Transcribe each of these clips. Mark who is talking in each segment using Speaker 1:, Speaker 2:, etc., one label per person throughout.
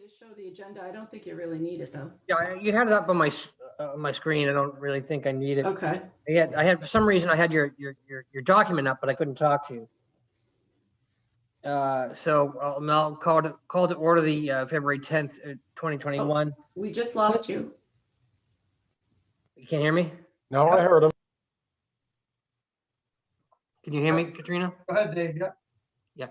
Speaker 1: to show the agenda. I don't think you really need it though.
Speaker 2: Yeah, you had it up on my screen. I don't really think I need it.
Speaker 1: Okay.
Speaker 2: I had for some reason I had your document up, but I couldn't talk to you. So I'll now call to order the February 10th, 2021.
Speaker 1: We just lost you.
Speaker 2: You can't hear me?
Speaker 3: No, I heard him.
Speaker 2: Can you hear me, Katrina?
Speaker 3: Go ahead, Dave. Yeah.
Speaker 2: Yeah.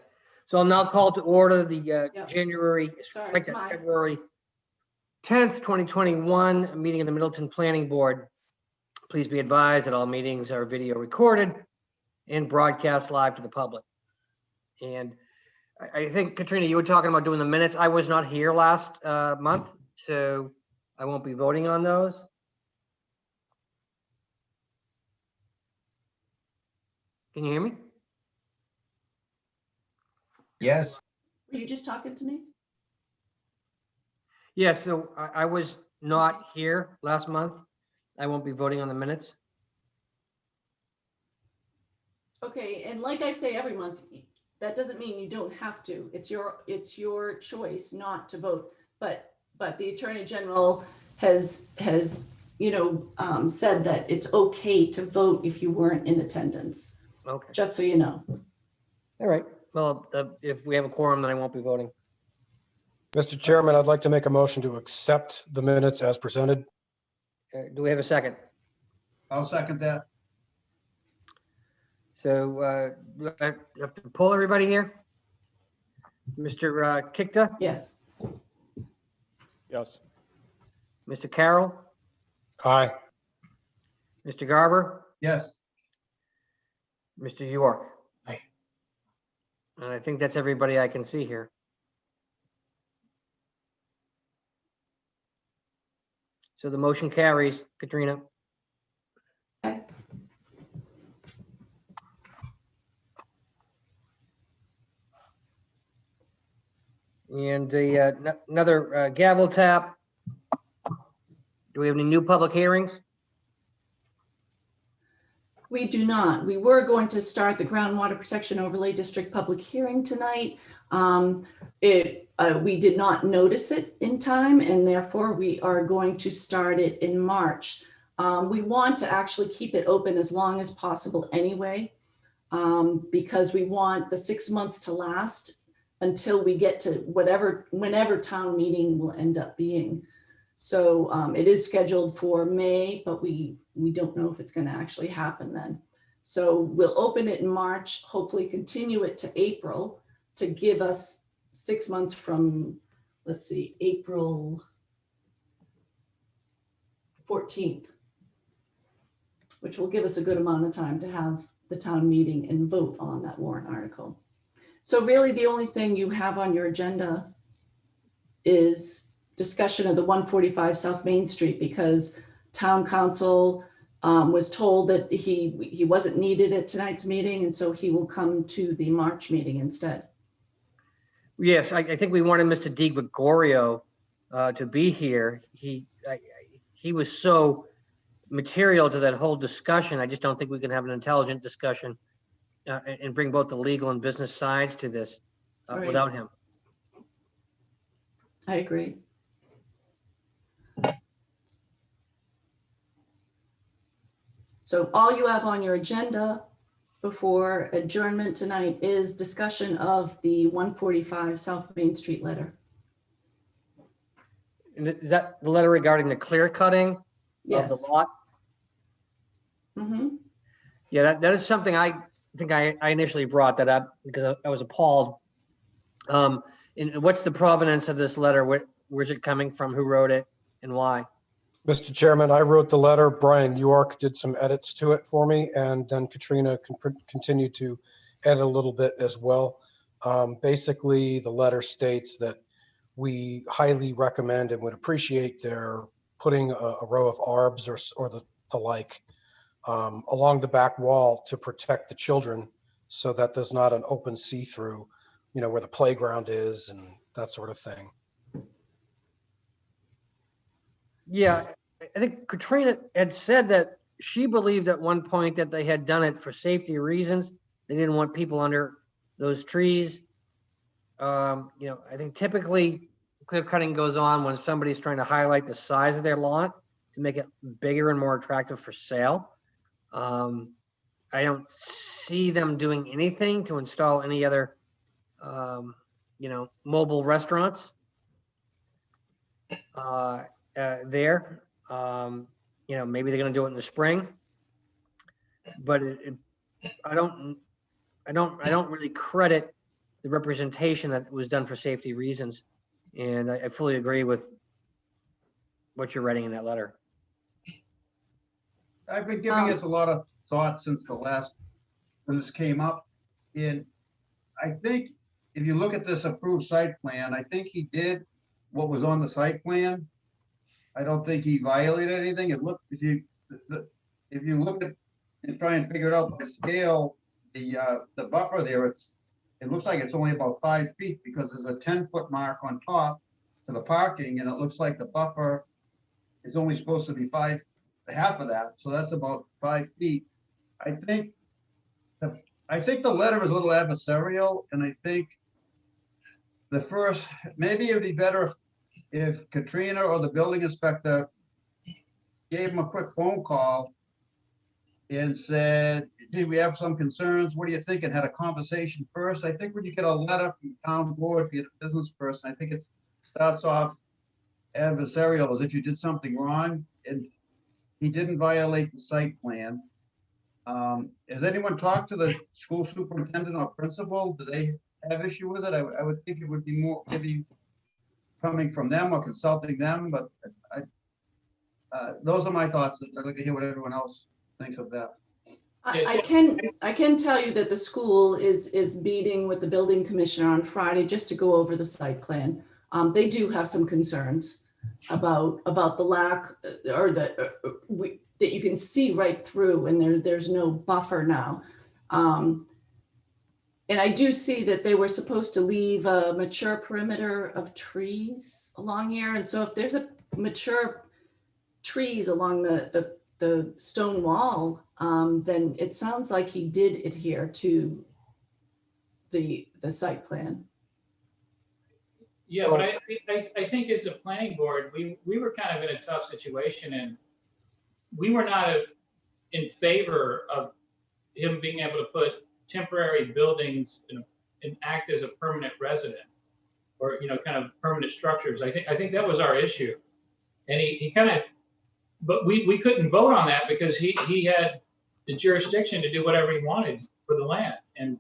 Speaker 2: So I'll now call to order the
Speaker 1: Sorry, it's mine.
Speaker 2: February 10th, 2021 meeting of the Middleton Planning Board. Please be advised that all meetings are video recorded and broadcast live to the public. And I think, Katrina, you were talking about doing the minutes. I was not here last month, so I won't be voting on those. Can you hear me?
Speaker 3: Yes.
Speaker 1: Were you just talking to me?
Speaker 2: Yeah, so I was not here last month. I won't be voting on the minutes. Okay,
Speaker 1: and like I say every month, that doesn't mean you don't have to. It's your choice not to vote. But the Attorney General has said that it's okay to vote if you weren't in attendance.
Speaker 2: Okay.
Speaker 1: Just so you know.
Speaker 2: All right. Well, if we have a quorum, then I won't be voting.
Speaker 3: Mr. Chairman, I'd like to make a motion to accept the minutes as presented.
Speaker 2: Do we have a second?
Speaker 3: I'll second that.
Speaker 2: So I have to pull everybody here. Mr. Kikta,
Speaker 1: Yes.
Speaker 3: Yes.
Speaker 2: Mr. Carroll,
Speaker 3: Aye.
Speaker 2: Mr. Garber,
Speaker 3: Yes.
Speaker 2: Mr. York.
Speaker 3: Aye.
Speaker 2: And I think that's everybody I can see here. So the motion carries. Katrina.
Speaker 1: Okay.
Speaker 2: And another gavel tap. Do we have any new public hearings?
Speaker 1: We do not. We were going to start the Groundwater Protection Overlay District public hearing tonight. We did not notice it in time, and therefore we are going to start it in March. We want to actually keep it open as long as possible anyway, because we want the 6 months to last until we get to whenever town meeting will end up being. So it is scheduled for May, but we don't know if it's going to actually happen then. So we'll open it in March, hopefully continue it to April to give us 6 months from, let's see, April 14th, which will give us a good amount of time to have the town meeting and vote on that warrant article. So really the only thing you have on your agenda is discussion of the 145 South Main Street, because town council was told that he wasn't needed at tonight's meeting, and so he will come to the March meeting instead.
Speaker 2: Yes, I think we wanted Mr. Di Gregorio to be here. He was so material to that whole discussion. I just don't think we can have an intelligent discussion and bring both the legal and business sides to this
Speaker 1: Right.
Speaker 2: without him.
Speaker 1: I agree. So all you have on your agenda before adjournment tonight is discussion of the 145 South Main Street letter.
Speaker 2: And is that the letter regarding the clear cutting of
Speaker 1: Yes.
Speaker 2: the lot?
Speaker 1: Mm-hmm.
Speaker 2: Yeah, that is something I think I initially brought that up because I was appalled. And what's the provenance of this letter? Where's it coming from? Who wrote it and why?
Speaker 3: Mr. Chairman, I wrote the letter. Brian York did some edits to it for me, and then Katrina can continue to edit a little bit as well. Basically, the letter states that we highly recommend and would appreciate their putting a row of arbs or the like along the back wall to protect the children, so that there's not an open see-through, where the playground is and that sort of thing.
Speaker 2: Yeah, I think Katrina had said that she believed at one point that they had done it for safety reasons. They didn't want people under those trees. I think typically clear cutting goes on when somebody's trying to highlight the size of their lot to make it bigger and more attractive for sale. I don't see them doing anything to install any other, mobile restaurants there. Maybe they're going to do it in the spring, but I don't really credit the representation that was done for safety reasons. And I fully agree with what you're writing in that letter.
Speaker 4: I've been giving this a lot of thought since when this came up. And I think if you look at this approved site plan, I think he did what was on the site plan. I don't think he violated anything. It looked, if you look at and try and figure it out by scale, the buffer there, it looks like it's only about 5 feet because there's a 10-foot mark on top to the parking, and it looks like the buffer is only supposed to be half of that. So that's about 5 feet. I think the letter is a little adversarial, and I think maybe it'd be better if Katrina or the building inspector gave him a quick phone call and said, "Did we have some concerns? What do you think?" And had a conversation first. I think when you get a letter from town board, be it a business person, I think it starts off adversarial as if you did something wrong, and he didn't violate the site plan. Has anyone talked to the school superintendent or principal? Do they have issue with it? I would think it would be more maybe coming from them or consulting them, but those are my thoughts. I'd like to hear what everyone else thinks of that.
Speaker 1: I can tell you that the school is meeting with the building commissioner on Friday just to go over the site plan. They do have some concerns about the lack or that you can see right through, and there's no buffer now. And I do see that they were supposed to leave a mature perimeter of trees along here. And so if there's a mature trees along the stone wall, then it sounds like he did adhere to the site plan.
Speaker 5: Yeah, but I think as a planning board, we were kind of in a tough situation, and we were not in favor of him being able to put temporary buildings and act as a permanent resident, or kind of permanent structures. I think that was our issue, and he kind of, but we couldn't vote on that because he had the jurisdiction to do whatever he wanted for the land, and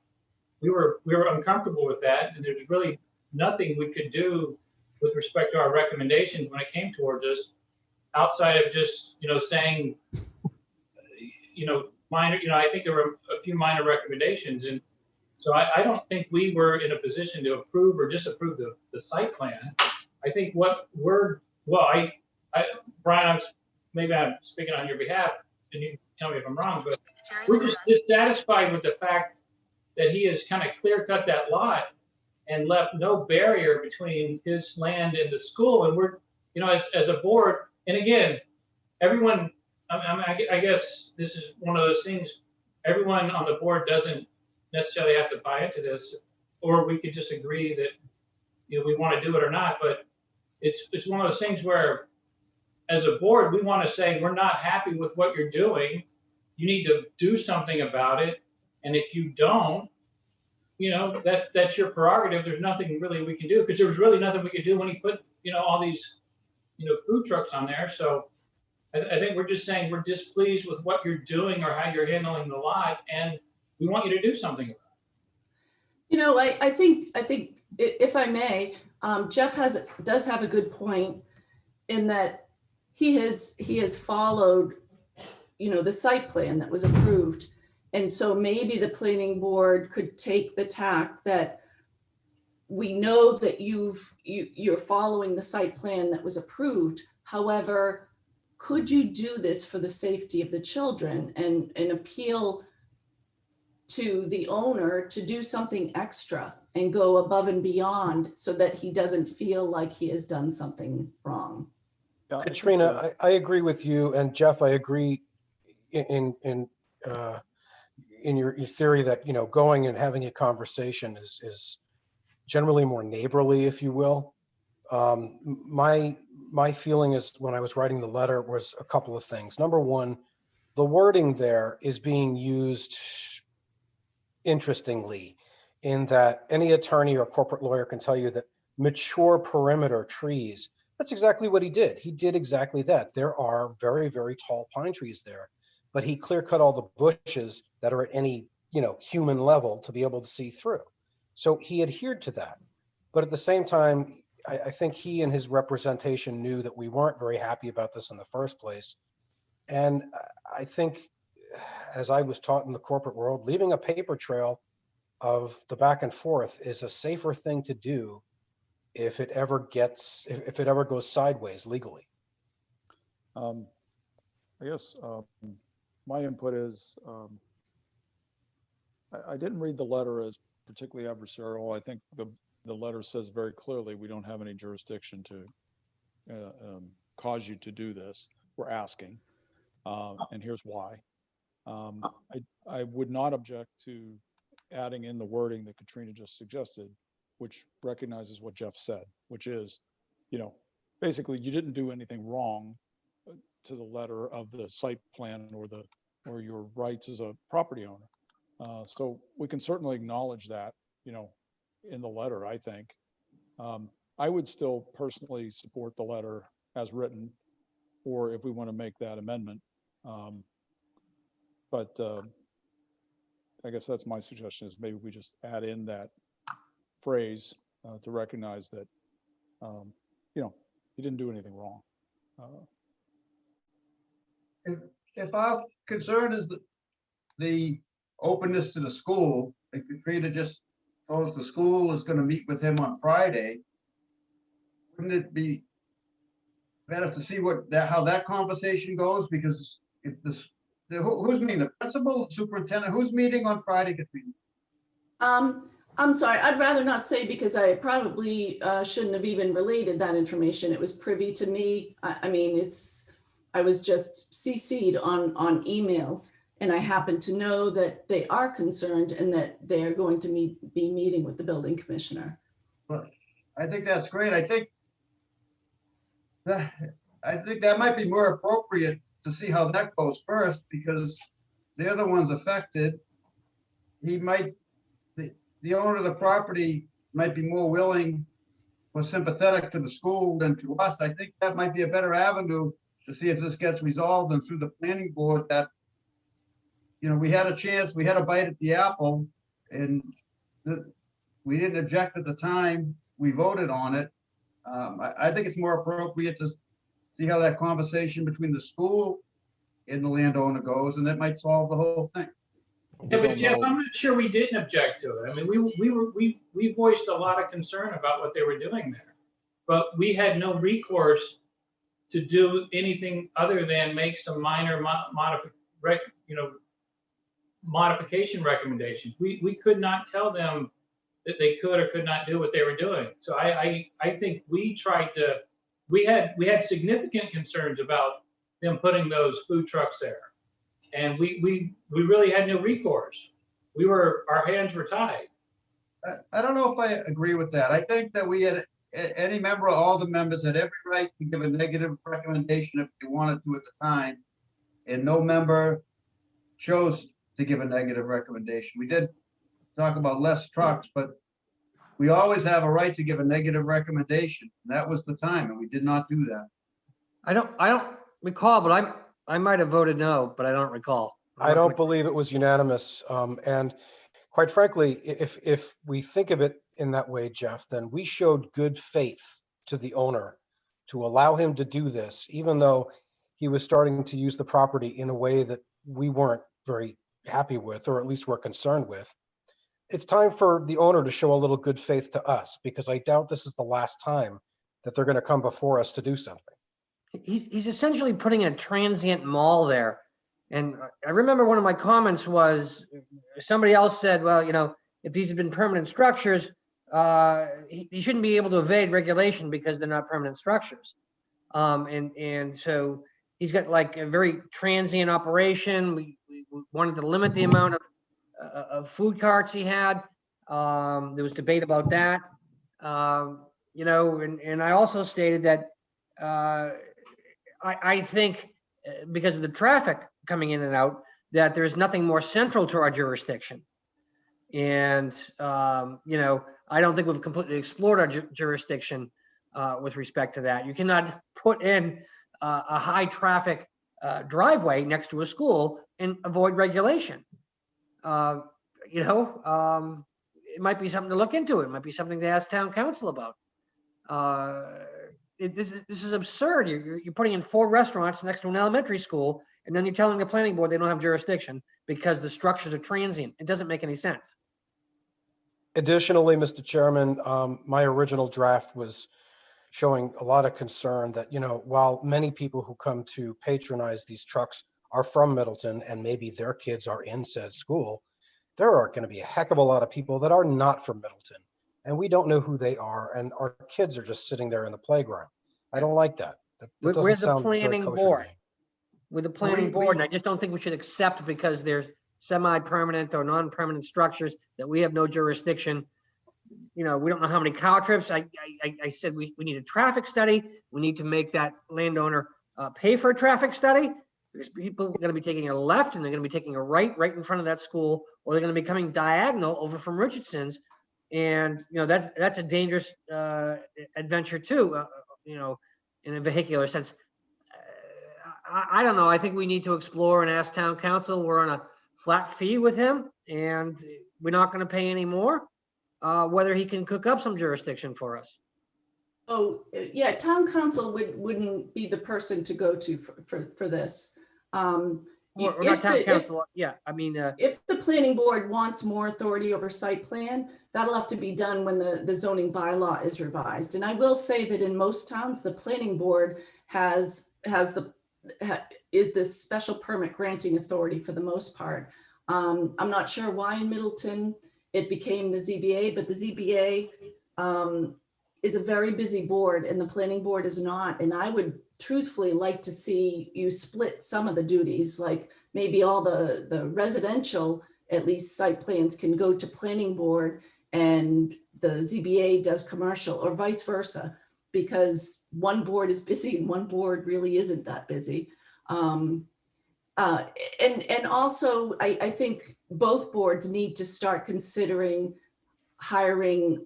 Speaker 5: we were uncomfortable with that, and there's really nothing we could do with respect to our recommendations when it came towards us, outside of just saying minor. I think there were a few minor recommendations, and so I don't think we were in a position to approve or disapprove the site plan. I think Brian, maybe I'm speaking on your behalf, and you can tell me if I'm wrong, but we're just dissatisfied with the fact that he has kind of clear cut that lot and left no barrier between his land and the school. And we're, as a board, and again, everyone, I guess this is one of those things, everyone on the board doesn't necessarily have to buy into this, or we could just agree that, we want to do it or not. But it's one of those things where, as a board, we want to say, we're not happy with what you're doing. You need to do something about it. And if you don't, that's your prerogative. There's nothing really we can do, because there was really nothing we could do when he put, all these, food trucks on there. So I think we're just saying we're displeased with what you're doing or how you're handling the lot, and we want you to do something about it.
Speaker 1: I think if I may, Jeff does have a good point in that he has followed, the site plan that was approved. And so maybe the planning board could take the tack that we know that you're following the site plan that was approved. However, could you do this for the safety of the children and appeal to the owner to do something extra and go above and beyond so that he doesn't feel like he has done something wrong?
Speaker 3: Katrina, I agree with you, and Jeff, I agree in your theory that going and having a conversation is generally more neighborly, if you will. My feeling is when I was writing the letter was a couple of things. Number one, the wording there is being used interestingly in that any attorney or corporate lawyer can tell you that mature perimeter trees, that's exactly what he did. He did exactly that. There are very, very tall pine trees there, but he clear cut all the bushes that are at any, human level to be able to see through. So he adhered to that. But at the same time, I think he and his representation knew that we weren't very happy about this in the first place. And I think, as I was taught in the corporate world, leaving a paper trail of the back and forth is a safer thing to do if it ever goes sideways legally.
Speaker 6: I guess my input is I didn't read the letter as particularly adversarial. I think the letter says very clearly we don't have any jurisdiction to cause you to do this. We're asking, and here's why. I would not object to adding in the wording that Katrina just suggested, which recognizes what Jeff said, which is, basically you didn't do anything wrong to the letter of the site plan or your rights as a property owner. So we can certainly acknowledge that, in the letter, I think. I would still personally support the letter as written, or if we want to make that amendment. But I guess that's my suggestion, is maybe we just add in that phrase to recognize that, you didn't do anything wrong.
Speaker 4: If our concern is the openness to the school, if Katrina just told us the school is gonna meet with him on Friday, wouldn't it be better to see how that conversation goes? Because if who's meeting, the principal, superintendent, who's meeting on Friday, Katrina?
Speaker 1: I'm sorry, I'd rather not say because I probably shouldn't have even related that information. It was privy to me. I was just CC'd on emails, and I happen to know that they are concerned and that they are going to be meeting with the building commissioner.
Speaker 4: But I think that's great. I think that might be more appropriate to see how that goes first, because they're the ones affected. The owner of the property might be more willing or sympathetic to the school than to us. I think that might be a better avenue to see if this gets resolved, and through the planning board that, we had a chance, we had a bite at the apple, and we didn't object at the time we voted on it. I think it's more appropriate to see how that conversation between the school and the landowner goes, and that might solve the whole thing.
Speaker 5: Yeah, but Jeff, I'm not sure we didn't object to it. I mean, we voiced a lot of concern about what they were doing there, but we had no recourse to do anything other than make some minor modification recommendations. We could not tell them that they could or could not do what they were doing. So I think we had significant concerns about them putting those food trucks there. And we really had no recourse. Our hands were tied.
Speaker 4: I don't know if I agree with that. I think that any member, all the members had every right to give a negative recommendation if they wanted to at the time. And no member chose to give a negative recommendation. We did talk about less trucks, but we always have a right to give a negative recommendation. That was the time, and we did not do that.
Speaker 2: I don't recall, but I might have voted no, but I don't recall.
Speaker 3: I don't believe it was unanimous. And quite frankly, if we think of it in that way, Jeff, then we showed good faith to the owner to allow him to do this, even though he was starting to use the property in a way that we weren't very happy with, or at least were concerned with. It's time for the owner to show a little good faith to us, because I doubt this is the last time that they're going to come before us to do something.
Speaker 2: He's essentially putting a transient mall there. And I remember one of my comments was, somebody else said, well, if these had been permanent structures, he shouldn't be able to evade regulation because they're not permanent structures. And so he's got like a very transient operation. We wanted to limit the amount of food carts he had. There was debate about that. you know, and I also stated that I think because of the traffic coming in and out, that there's nothing more central to our jurisdiction. And, you know, I don't think we've completely explored our jurisdiction with respect to that. You cannot put in a high traffic driveway next to a school and avoid regulation. You know, it might be something to look into. It might be something to ask town council about. This is absurd. You're putting in 4 restaurants next to an elementary school, and then you're telling the planning board they don't have jurisdiction because the structures are transient. It doesn't make any sense.
Speaker 3: Additionally, Mr. Chairman, my original draft was showing a lot of concern that, you know, while many people who come to patronize these trucks are from Middleton and maybe their kids are in said school, there are going to be a heck of a lot of people that are not from Middleton, and we don't know who they are, and our kids are just sitting there in the playground. I don't like that. That doesn't
Speaker 2: Where's the
Speaker 3: sound very
Speaker 2: planning
Speaker 3: kosher to
Speaker 2: board?
Speaker 3: me.
Speaker 2: With the planning board, and I just don't think we should accept because there's semi-permanent or non-permanent structures that we have no jurisdiction. You know, we don't know how many cow trips. I said we need a traffic study. We need to make that landowner pay for a traffic study, because people are going to be taking a left and they're going to be taking a right in front of that school, or they're going to be coming diagonal over from Richardson's. And, you know, that's a dangerous adventure too, you know, in a vehicular sense. I don't know. I think we need to explore and ask town council. We're on a flat fee with him and we're not going to pay any more, whether he can cook up some jurisdiction for us.
Speaker 1: Oh, yeah, town council wouldn't be the person to go to for this.
Speaker 2: Or not town council. Yeah, I mean,
Speaker 1: if the planning board wants more authority over site plan, that'll have to be done when the zoning bylaw is revised. And I will say that in most towns, the planning board is this special permit granting authority for the most part. I'm not sure why in Middleton it became the ZBA, but the ZBA is a very busy board and the planning board is not. And I would truthfully like to see you split some of the duties, like maybe all the residential, at least site plans can go to planning board and the ZBA does commercial, or vice versa, because one board is busy and one board really isn't that busy. And also I think both boards need to start considering hiring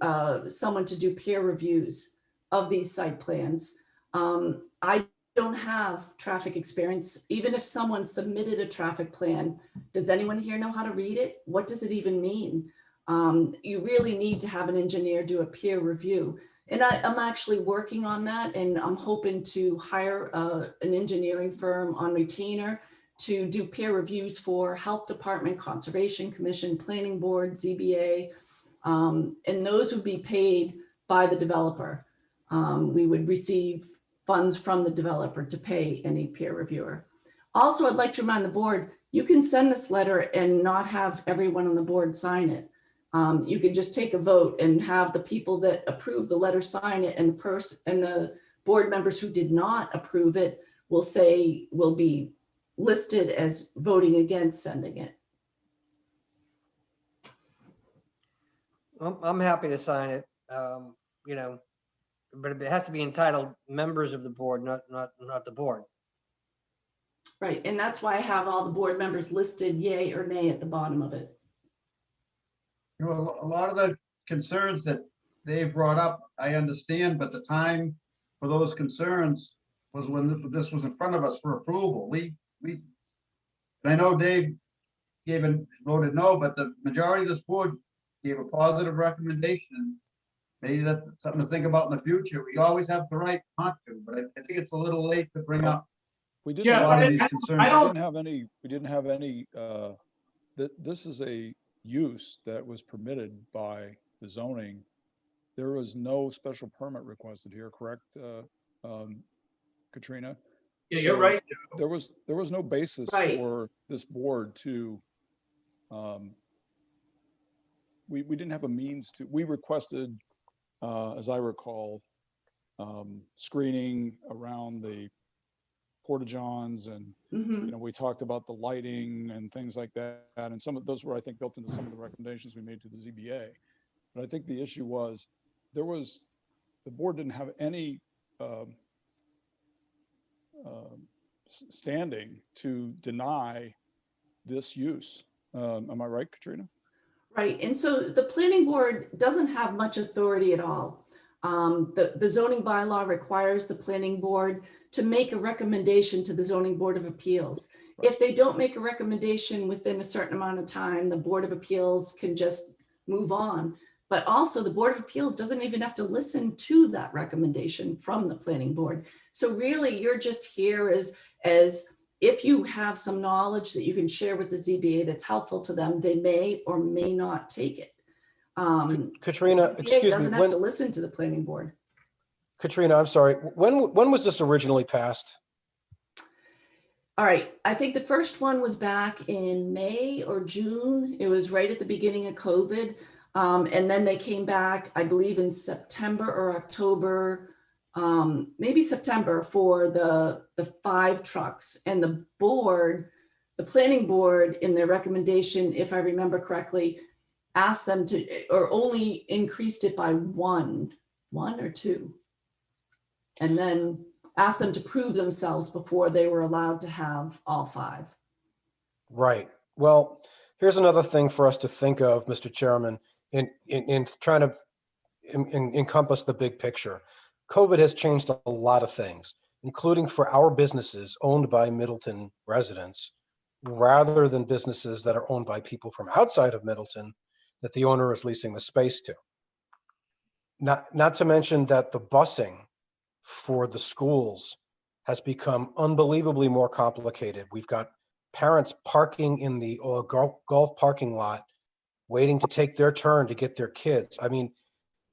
Speaker 1: someone to do peer reviews of these site plans. I don't have traffic experience. Even if someone submitted a traffic plan, does anyone here know how to read it? What does it even mean? You really need to have an engineer do a peer review. And I'm actually working on that, and I'm hoping to hire an engineering firm on retainer to do peer reviews for Health Department, Conservation Commission, Planning Board, ZBA, and those would be paid by the developer. We would receive funds from the developer to pay any peer reviewer. Also, I'd like to remind the board, you can send this letter and not have everyone on the board sign it. You can just take a vote and have the people that approve the letter sign it, and the board members who did not approve it will be listed as voting against sending it.
Speaker 2: I'm happy to sign it, you know, but it has to be entitled members of the board, not the board.
Speaker 1: Right, and that's why I have all the board members listed yay or nay at the bottom of it.
Speaker 4: You know, a lot of the concerns that Dave brought up, I understand, but the time for those concerns was when this was in front of us for approval. I know Dave voted no, but the majority of this board gave a positive recommendation. Maybe that's something to think about in the future. We always have the right not to, but I think it's a little late to bring up
Speaker 6: We
Speaker 4: a
Speaker 6: didn't
Speaker 5: Yeah,
Speaker 4: lot
Speaker 6: have
Speaker 4: of
Speaker 6: any,
Speaker 4: these concerns.
Speaker 6: we didn't have any, this is a use that was permitted by the zoning. There was no special permit requested here, correct, Katrina?
Speaker 5: Yeah, you're
Speaker 6: So
Speaker 5: right.
Speaker 6: There was no basis
Speaker 1: Right.
Speaker 6: for this board to, we didn't have a means to, we requested, as I recall, screening around the porta-johns and,
Speaker 1: Mhm.
Speaker 6: you know, we talked about the lighting and things like that. And some of those were, I think, built into some of the recommendations we made to the ZBA. But I think the issue was there was the board didn't have any standing to deny this use. Am I right, Katrina?
Speaker 1: Right, and so the planning board doesn't have much authority at all. The zoning bylaw requires the planning board to make a recommendation to the zoning board of appeals. If they don't make a recommendation within a certain amount of time, the Board of Appeals can just move on. But also the Board of Appeals doesn't even have to listen to that recommendation from the planning board. So really you're just here as if you have some knowledge that you can share with the ZBA that's helpful to them, they may or may not take it.
Speaker 3: Katrina,
Speaker 1: ZBA
Speaker 3: excuse me,
Speaker 1: doesn't have to listen to the planning board.
Speaker 3: Katrina, I'm sorry. When was this originally passed?
Speaker 1: All right, I think the first one was back in May or June. It was right at the beginning of COVID. And then they came back, I believe in September or October, maybe September, for the 5 trucks. And the planning board in their recommendation, if I remember correctly, asked them to, or only increased it by one or 2. And then asked them to prove themselves before they were allowed to have all 5.
Speaker 3: Right. Well, here's another thing for us to think of, Mr. Chairman, in trying to encompass the big picture. COVID has changed a lot of things, including for our businesses owned by Middleton residents, rather than businesses that are owned by people from outside of Middleton that the owner is leasing the space to. Not to mention that the busing for the schools has become unbelievably more complicated. We've got parents parking in the golf parking lot, waiting to take their turn to get their kids. I mean,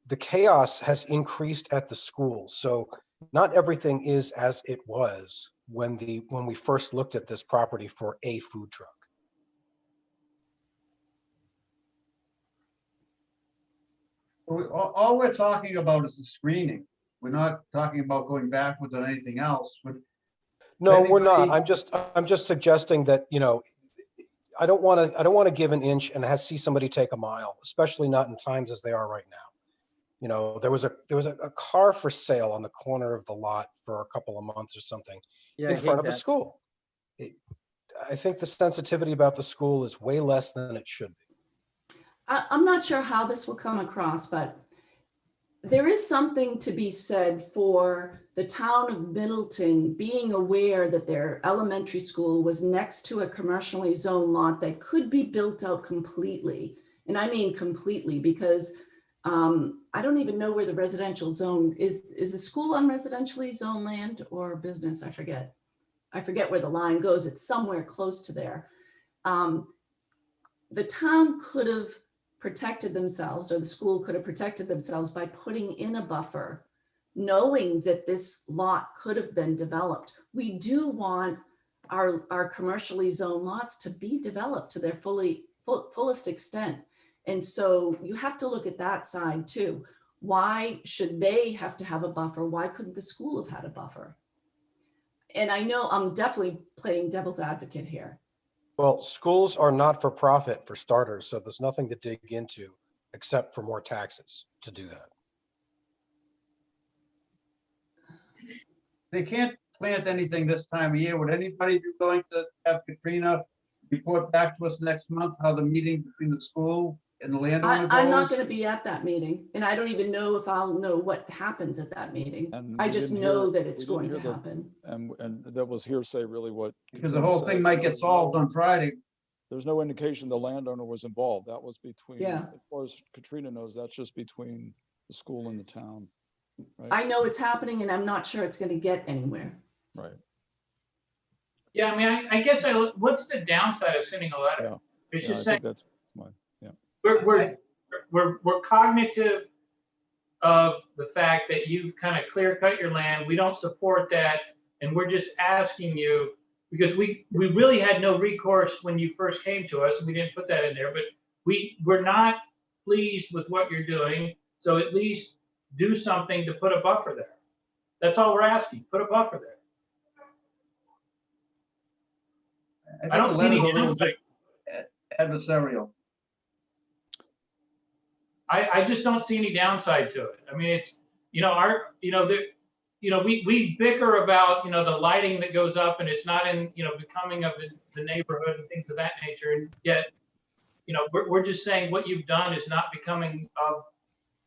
Speaker 3: the chaos has increased at the schools. So not everything is as it was when we first looked at this property for a food truck.
Speaker 4: All we're talking about is the screening. We're not talking about going backwards on anything else. But
Speaker 3: No, we're not.
Speaker 4: anybody-
Speaker 3: I'm just suggesting that, I don't want to give an inch and see somebody take a mile, especially not in times as they are right now. There was a car for sale on the corner of the lot for a couple of months or something
Speaker 2: Yeah, I
Speaker 3: in
Speaker 2: hate
Speaker 3: front of the
Speaker 2: that.
Speaker 3: school. I think the sensitivity about the school is way less than it should be.
Speaker 1: I'm not sure how this will come across, but there is something to be said for the town of Middleton being aware that their elementary school was next to a commercially zoned lot that could be built out completely. And I mean completely, because I don't even know where the residential zone is. Is the school on residentially zoned land or business? I forget where the line goes. It's somewhere close to there. The town could have protected themselves, or the school could have protected themselves by putting in a buffer, knowing that this lot could have been developed. We do want our commercially zoned lots to be developed to their fullest extent. And so you have to look at that side too. Why should they have to have a buffer? Why couldn't the school have had a buffer? And I know I'm definitely playing devil's advocate here.
Speaker 3: Well, schools are not for profit for starters, so there's nothing to dig into except for more taxes to do that.
Speaker 4: They can't plant anything this time of year. Would anybody be going to have Katrina report back to us next month how the meeting between the school and the landowner
Speaker 1: I'm not
Speaker 4: goes?
Speaker 1: going to be at that meeting, and I don't even know if I'll know what happens at that meeting.
Speaker 6: And
Speaker 1: I
Speaker 6: we
Speaker 1: just
Speaker 6: didn't
Speaker 1: know
Speaker 6: hear-
Speaker 1: that it's
Speaker 6: we didn't
Speaker 1: going to
Speaker 6: hear the-
Speaker 1: happen.
Speaker 6: And that was hearsay, really, what.
Speaker 4: Because the
Speaker 6: Katrina
Speaker 4: whole
Speaker 6: said.
Speaker 4: thing might get solved on Friday.
Speaker 6: There's no indication the landowner was involved. That was between,
Speaker 1: Yeah.
Speaker 6: as far as Katrina knows, that's just between the school and the town.
Speaker 1: I know it's happening, and I'm not sure it's going to get anywhere.
Speaker 6: Right.
Speaker 5: Yeah, I mean, I guess what's the downside of sending a letter?
Speaker 6: Yeah.
Speaker 5: It's
Speaker 6: Yeah, I
Speaker 5: just
Speaker 6: think
Speaker 5: saying,
Speaker 6: that's,
Speaker 5: we're cognitive of the fact that you kind of clear cut your land. We don't support that. And we're just asking you, because we really had no recourse when you first came to us, and we didn't put that in there, but we're not pleased with what you're doing. So at least do something to put a buffer there. That's all we're asking, put a buffer there. I don't
Speaker 4: the
Speaker 5: see any
Speaker 4: letter's a little
Speaker 5: downside.
Speaker 4: bit adversarial.
Speaker 5: I just don't see any downside to it. I mean, we bicker about, the lighting that goes up and it's not in, becoming of the neighborhood and things of that nature. And yet, we're just saying what you've done is not becoming of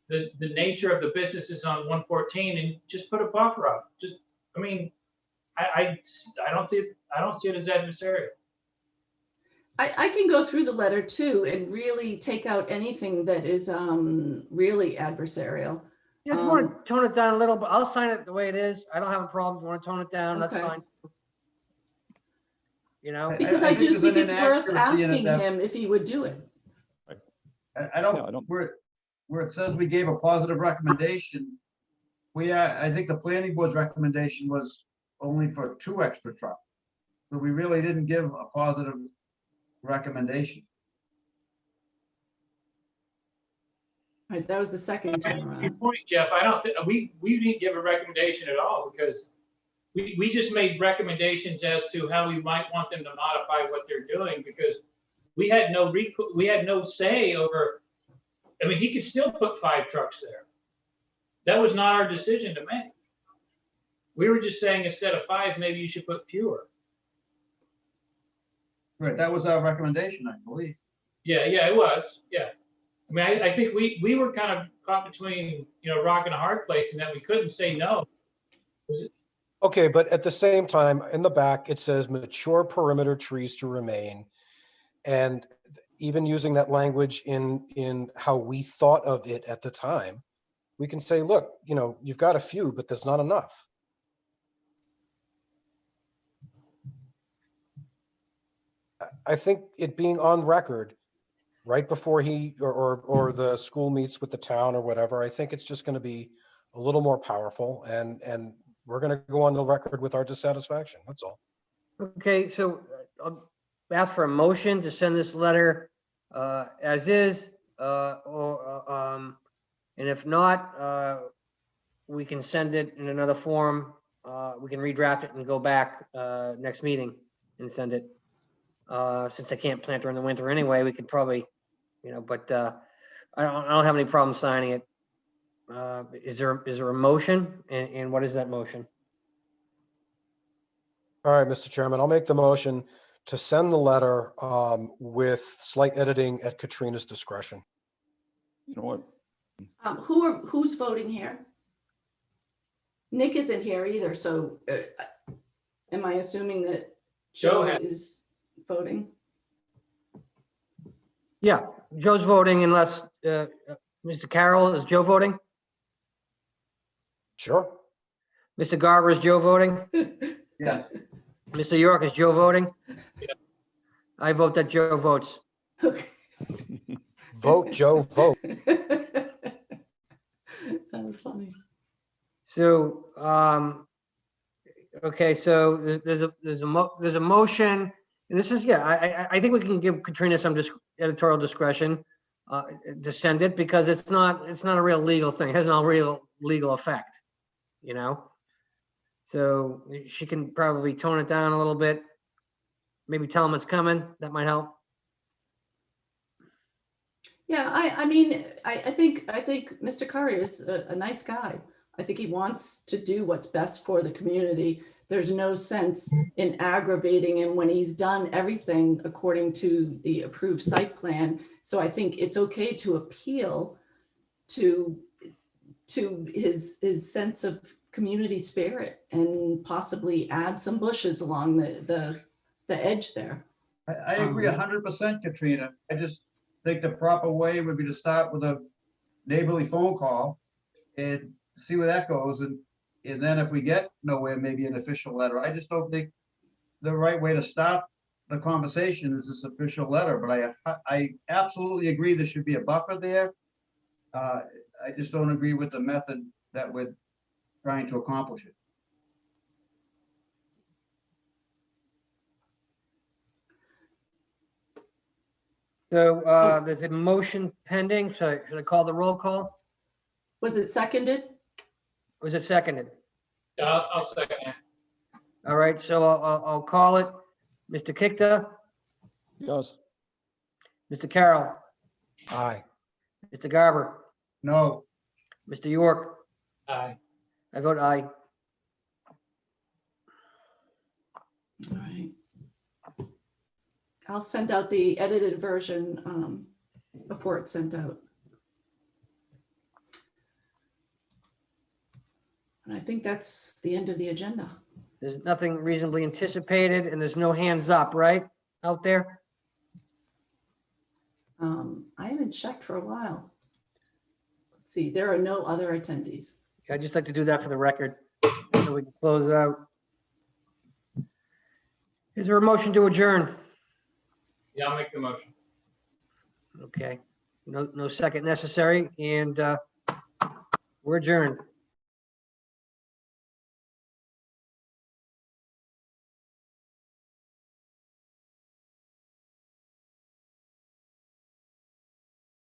Speaker 5: the nature of the businesses on 114, and just put a buffer up. I don't see it as adversarial.
Speaker 1: I can go through the letter too and really take out anything that is really adversarial.
Speaker 2: Yeah, if you want to tone it down a little, but I'll sign it the way it is. I don't have a problem. If you want to tone it down, that's
Speaker 1: Okay.
Speaker 2: fine.
Speaker 1: Because I
Speaker 4: think
Speaker 1: do
Speaker 4: there's
Speaker 1: think
Speaker 4: an
Speaker 1: it's worth
Speaker 4: inaccuracy in it
Speaker 1: asking
Speaker 4: that-
Speaker 1: him if he would do it.
Speaker 4: I don't, where it says we gave a positive recommendation, I think the planning board's recommendation was only for 2 extra trucks. So we really didn't give a positive recommendation.
Speaker 1: Right, that was the second time
Speaker 5: Your
Speaker 1: around.
Speaker 5: point, Jeff, I don't think, we didn't give a recommendation at all, because we just made recommendations as to how we might want them to modify what they're doing, because we had no say over, he could still put 5 trucks there. That was not our decision to make. We were just saying, instead of 5, maybe you should put fewer.
Speaker 4: Right, that was our recommendation, I believe.
Speaker 5: Yeah, it was, yeah. I think we were kind of caught between, rock and a hard place, in that we couldn't say no.
Speaker 3: Okay, but at the same time, in the back, it says mature perimeter trees to remain. And even using that language in how we thought of it at the time, we can say, look, you've got a few, but there's not enough. I think it being on record right before he or the school meets with the town or whatever, I think it's just going to be a little more powerful, and we're going to go on the record with our dissatisfaction. That's all.
Speaker 2: Okay, so I'll ask for a motion to send this letter as is, and if not, we can send it in another form. We can redraft it and go back next meeting and send it. Since I can't plant during the winter anyway, we could probably, but I don't have any problem signing it. Is there a motion, and what is that motion?
Speaker 3: All right, Mr. Chairman, I'll make the motion to send the letter with slight editing at Katrina's discretion.
Speaker 6: You know what?
Speaker 1: Who's voting here? Nick isn't here either, so am I assuming that Joe is voting?
Speaker 2: Yeah, Joe's voting unless, Mr. Carroll, is Joe voting?
Speaker 3: Sure.
Speaker 2: Mr. Garber, is Joe voting?
Speaker 4: Yes.
Speaker 2: Mr. York, is Joe voting?
Speaker 5: Yeah.
Speaker 2: I vote that Joe votes.
Speaker 1: Okay.
Speaker 3: Vote, Joe, vote.
Speaker 1: That was funny.
Speaker 2: So, okay, so there's a motion, and this is, I think we can give Katrina some editorial discretion to send it, because it's not a real legal thing. It has no real legal effect, So she can probably tone it down a little bit. Maybe tell them it's coming. That might help.
Speaker 1: Yeah, I think Mr. Curry is a nice guy. I think he wants to do what's best for the community. There's no sense in aggravating him when he's done everything according to the approved site plan. So I think it's okay to appeal to his sense of community spirit and possibly add some bushes along the edge there.
Speaker 4: I agree 100%, Katrina. I just think the proper way would be to start with a neighborly phone call and see where that goes. And then if we get nowhere, maybe an official letter. I just don't think the right way to start the conversation is this official letter, but I absolutely agree there should be a buffer there. I just don't agree with the method that we're trying to accomplish it.
Speaker 2: So there's a motion pending. So should I call the roll call?
Speaker 1: Was it seconded?
Speaker 2: Or is it seconded?
Speaker 5: I'll second it.
Speaker 2: All right, so I'll call it. Mr. Kikta,
Speaker 6: Yes.
Speaker 2: Mr. Carroll,
Speaker 3: Aye.
Speaker 2: Mr. Garber,
Speaker 4: No,
Speaker 2: Mr. York,
Speaker 5: Aye.
Speaker 2: I vote aye.
Speaker 1: All right. I'll send out the edited version before it's sent out. And I think that's the end of the agenda.
Speaker 2: There's nothing reasonably anticipated and there's no hands up, right, out there?
Speaker 1: I haven't checked for a while. Let's see, there are no other attendees.
Speaker 2: I'd just like to do that for the record, so we can close out. Is there a motion to adjourn?
Speaker 5: Yeah, I'll make the motion.
Speaker 2: Okay, no second necessary, and we're adjourned.